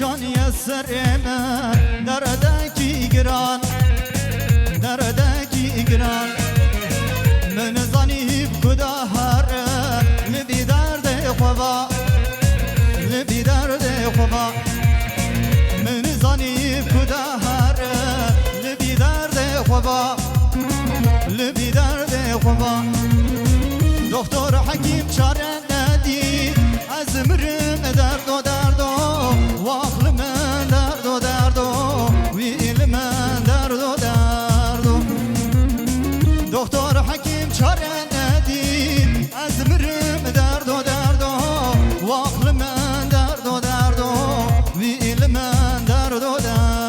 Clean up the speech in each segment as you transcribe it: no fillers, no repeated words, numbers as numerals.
چانی سرمه دردکی گران دردکی گران من زنیب کدا هر لبی درد خوبا لبی درد خوبا من زنیب کدا هر لبی درد خوبا لبی درد خوبا دکتر حکیم چاره ندی از مرم درد و درد و عقل من درد و درد و ویل من درد و درد دکتر حکیم چاره ندی از مرم درد و درد و عقل من درد و درد و ویل من درد و درد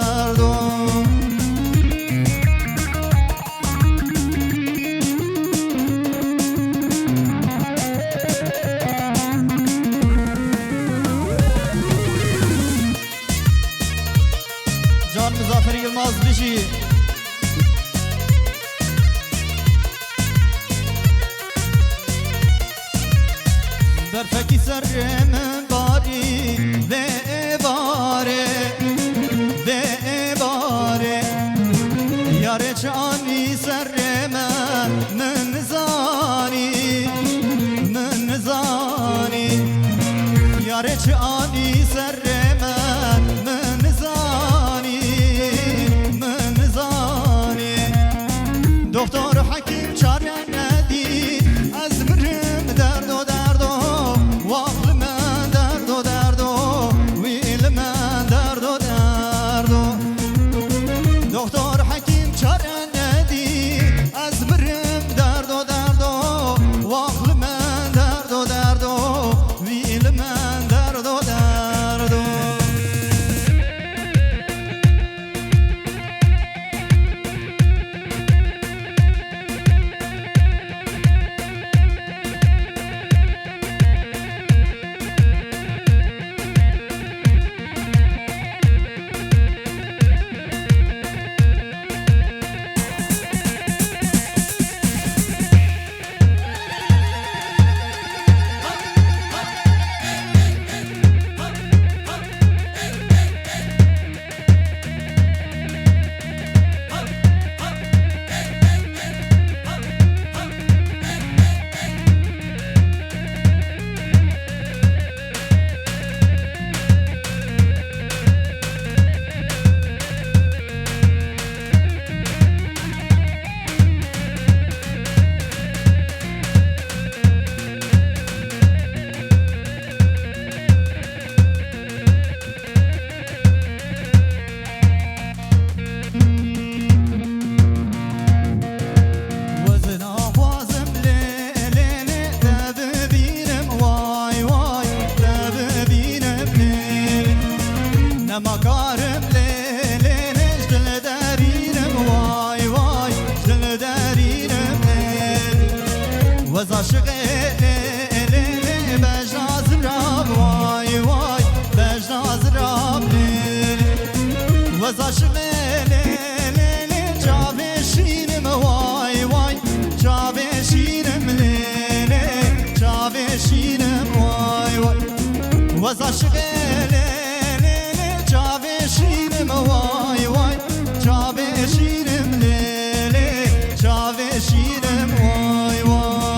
جان مزافر یلماز بشی برفکی سر من باری و باره و باره یاره چانی سر من زانی من زانی یاره چانی سر من زانی من زانی دکتر حکیم چاره ندی از مرم درد و درد و عقل من درد و درد و ویل من درد و درد دکتر حکیم چاره ندی از مرم درد و درد و عقل من درد و درد و ویل من درد و درد نمکارم لیلش دل دارینم وای وای دل دارینم لیل وز عاشق لیل بجناز راب وای وای بجناز راب لیل وز عاشق لیل چاوشینم وای وای چاوشینم لیل چاوشینم وای وای وز عاشق شیرم وای وای چاوه شیرم لیله چاوه شیرم وای وای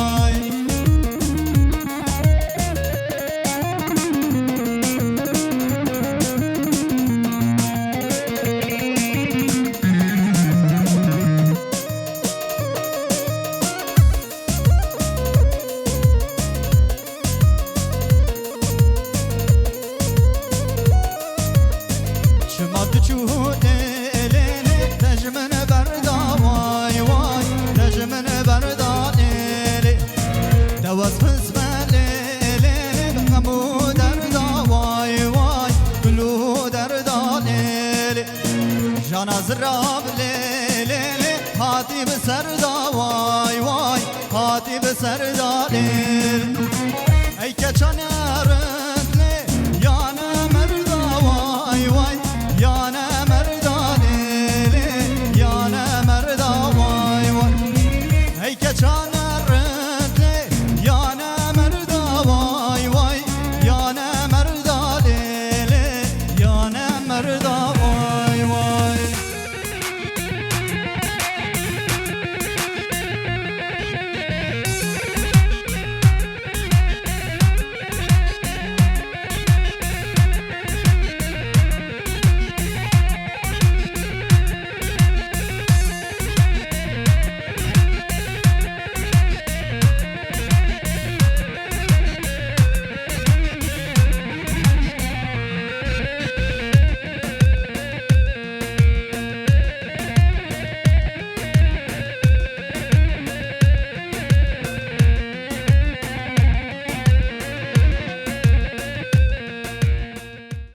زراب لیلی هاتی بسردا وای وای هاتی بسردا لیل ای که چانه